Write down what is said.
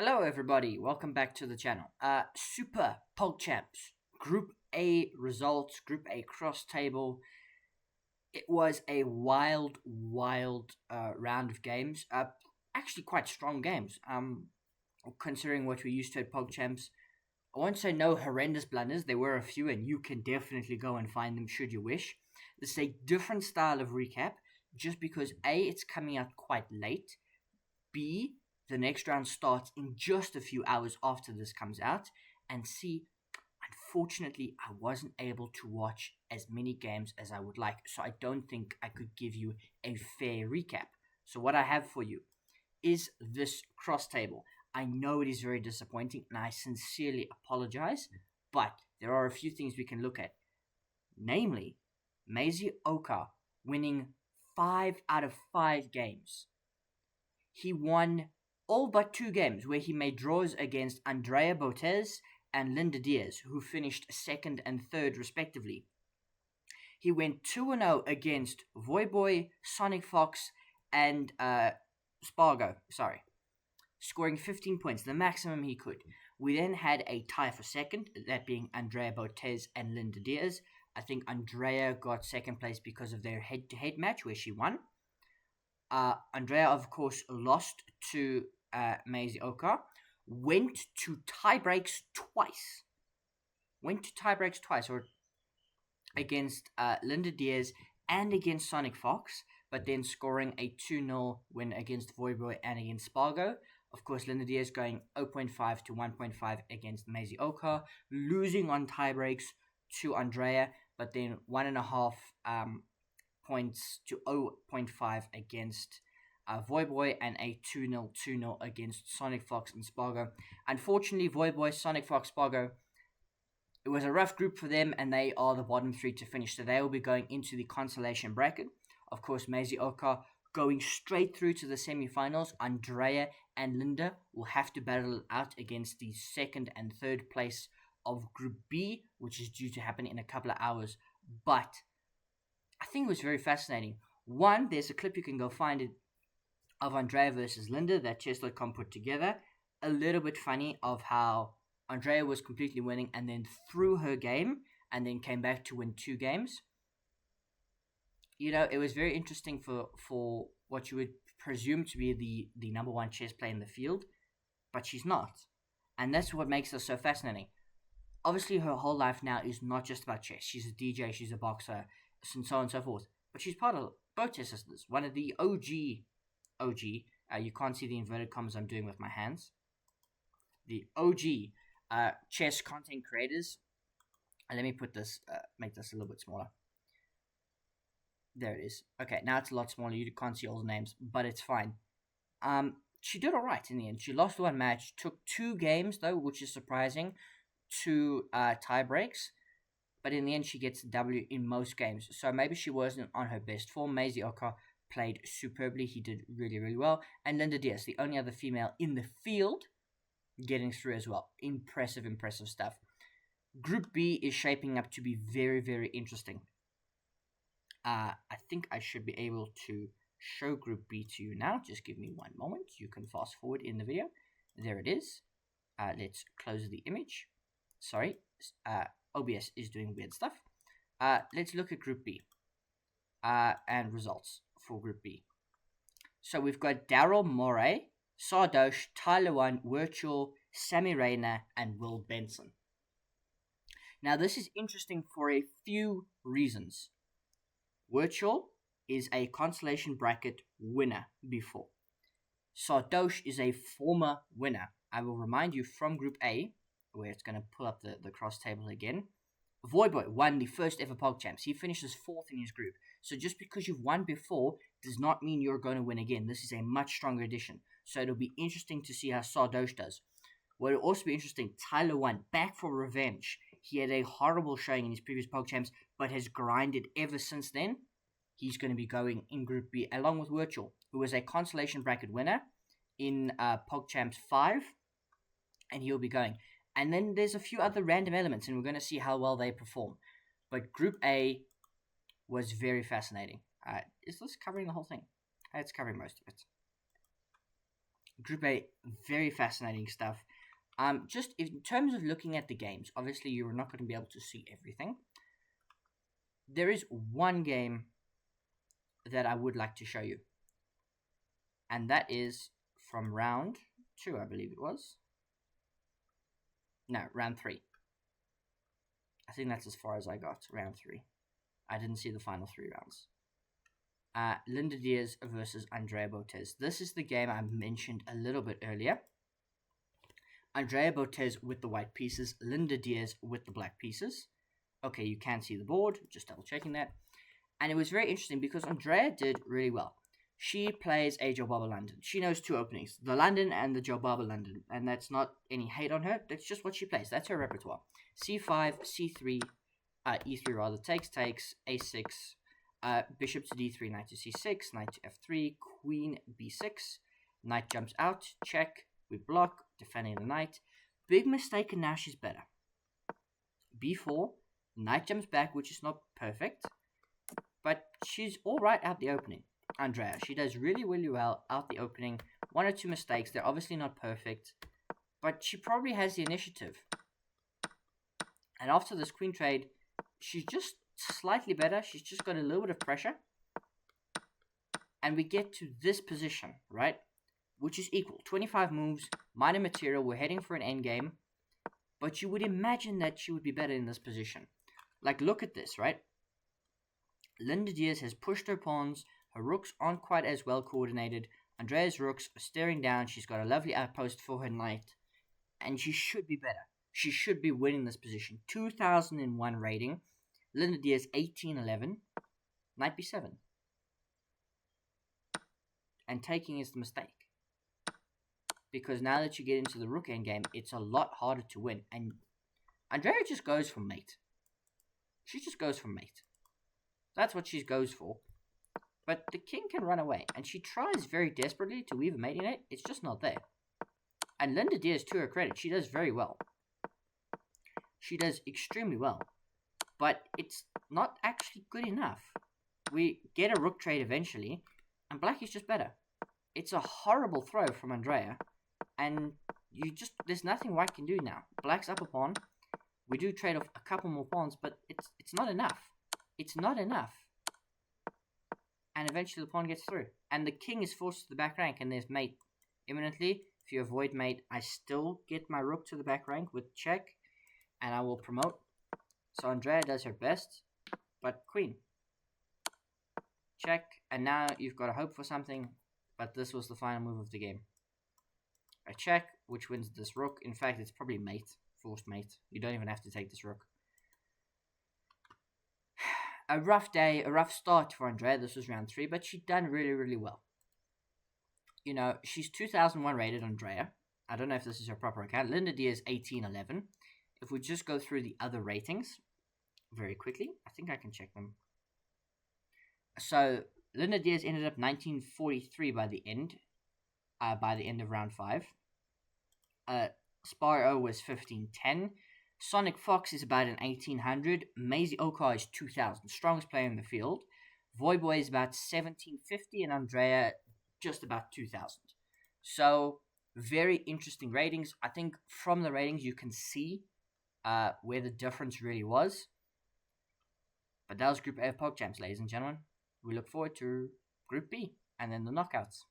Hello, everybody. Welcome back to the channel. Super PogChamps Group A results, Group A cross table. It was a wild round of games. Actually, quite strong games. Considering what we're used to at PogChamps, I won't say no horrendous blunders. There were a few, and you can definitely go and find them should you wish. This is a different style of recap, just because A, it's coming out quite late. B, the next round starts in just a few hours after this comes out. And C, unfortunately, I wasn't able to watch as many games as I would like. So I don't think I could give you a fair recap. So what I have for you is this cross table. I know it is very disappointing and I sincerely apologize, but there are a few things we can look at. Namely, Masi Oka winning 5 out of 5 games. He won all but 2 games where he made draws against Andrea Botez and Linda Diaz, who finished 2nd and 3rd respectively. He went 2-0 against Voyboy, SonicFox, and Spargo, scoring 15 points, the maximum he could. We then had a tie for 2nd, that being Andrea Botez and Linda Diaz. I think Andrea got 2nd place because of their head-to-head match where she won. Andrea, of course, lost to Masi Oka. Went to tie breaks twice. Or against Linda Diaz and against SonicFox, but then scoring a 2-0 win against Voyboy and against Spargo. Of course, Linda Diaz going 0.5 to 1.5 against Masi Oka, losing on tie breaks to Andrea, but then 1.5 points to 0.5 against Voyboy and a 2-0 against SonicFox and Spargo. Unfortunately, Voyboy, SonicFox, Spargo, it was a rough group for them, and they are the bottom 3 to finish. So they will be going into the consolation bracket. Of course, Masi Oka going straight through to the semi-finals. Andrea and Linda will have to battle it out against the 2nd and 3rd place of Group B, which is due to happen in a couple of hours. But I think it was very fascinating. One, there's a clip you can go find it of Andrea versus Linda that chess.com put together. A little bit funny of how Andrea was completely winning and then threw her game and then came back to win 2 games. You know, it was very interesting for what you would presume to be the number 1 chess player in the field, but she's not. And that's what makes her so fascinating. Obviously, her whole life now is not just about chess. She's a DJ, she's a boxer, and so on and so forth. But she's part of Botez sisters, one of the OG. You can't see the inverted commas I'm doing with my hands. The OG chess content creators. And let me put this, make this a little bit smaller. There it is. Okay, now it's a lot smaller. You can't see all the names, but it's fine. She did all right in the end. She lost 1 match, took 2 games though, which is surprising, to tie breaks. But in the end, she gets a W in most games. So maybe she wasn't on her best form. Masi Oka played superbly. He did really, really well. And Linda Diaz, the only other female in the field, getting through as well. Impressive stuff. Group B is shaping up to be very, very interesting. I think I should be able to show Group B to you now. Just give me 1 moment. You can fast forward in the video. There it is. Let's close the image. Sorry. OBS is doing weird stuff. Let's look at Group B and results for Group B. So we've got Daryl Morey, Sardosh, Tyler One, Virtual, Sammy Rayner, and Will Benson. Now this is interesting for a few reasons. Virtual is a consolation bracket winner before. Sardosh is a former winner. I will remind you from Group A, where it's going to pull up the cross table again. Voyboy won the first ever PogChamps. He finishes 4th in his group. So just because you've won before does not mean you're going to win again. This is a much stronger edition. So it'll be interesting to see how Sardosh does. What will also be interesting, Tyler won, back for revenge. He had a horrible showing in his previous PogChamps, but has grinded ever since then. He's going to be going in Group B, along with Virtual, who was a consolation bracket winner in PogChamps 5. And he'll be going. And then there's a few other random elements, and we're going to see how well they perform. But Group A was very fascinating. Is this covering the whole thing? It's covering most of it. Group A, very fascinating stuff. Just in terms of looking at the games, obviously you're not going to be able to see everything. There is one game that I would like to show you, and that is from round 2, I believe it was. No, round 3. I think that's as far as I got, round 3. I didn't see the final 3 rounds. Linda Diaz versus Andrea Botez. This is the game I mentioned a little bit earlier. Andrea Botez with the white pieces, Linda Diaz with the black pieces. Okay, you can see the board, just double checking that. And it was very interesting because Andrea did really well. She plays a Jobaba London. She knows 2 openings, the London and the Jobaba London. And that's not any hate on her, that's just what she plays. That's her repertoire. C5, C3, E3 rather, takes, A6, bishop to D3, knight to C6, knight to F3, queen B6, knight jumps out, check, we block, defending the knight. Big mistake, and now she's better. B4, knight jumps back, which is not perfect, but she's alright out the opening. Andrea, she does really, really well out the opening. 1 or 2 mistakes, they're obviously not perfect, but she probably has the initiative. And after this queen trade, she's just slightly better. She's just got a little bit of pressure. And we get to this position, right? Which is equal. 25 moves, minor material. We're heading for an endgame. But you would imagine that she would be better in this position. Like, look at this, right? Linda Diaz has pushed her pawns. Her rooks aren't quite as well coordinated. Andrea's rooks are staring down. She's got a lovely outpost for her knight. And she should be better. She should be winning this position. 2001 rating. Linda Diaz 1811. Knight b7. And taking is the mistake. Because now that you get into the rook endgame, it's a lot harder to win. And Andrea just goes for mate. She just goes for mate. That's what she goes for. But the king can run away. And she tries very desperately to weave a mating net. It's just not there. And Linda Diaz, to her credit, she does very well. She does extremely well. But it's not actually good enough. We get a rook trade eventually. And black is just better. It's a horrible throw from Andrea. And there's nothing white can do now. Black's up a pawn. We do trade off a couple more pawns, but it's not enough. It's not enough. And eventually the pawn gets through. And the king is forced to the back rank, and there's mate imminently. If you avoid mate, I still get my rook to the back rank with check, and I will promote. So Andrea does her best, but queen. Check, and now you've got to hope for something, but this was the final move of the game. A check, which wins this rook. In fact, it's probably mate, forced mate. You don't even have to take this rook. A rough day, a rough start for Andrea. This was round 3, but she'd done really, really well. You know, she's 2001 rated, Andrea. I don't know if this is her proper account. Linda Diaz 1811. If we just go through the other ratings very quickly, I think I can check them. So Linda Diaz ended up 1943 by the end of round 5. Spyro was 1510. SonicFox is about an 1800. Masi Oka is 2000, strongest player in the field. Voyboy is about 1750, and Andrea just about 2000. So very interesting ratings. I think from the ratings you can see where the difference really was. But that was Group A of PogChamps, ladies and gentlemen. We look forward to Group B and then the knockouts.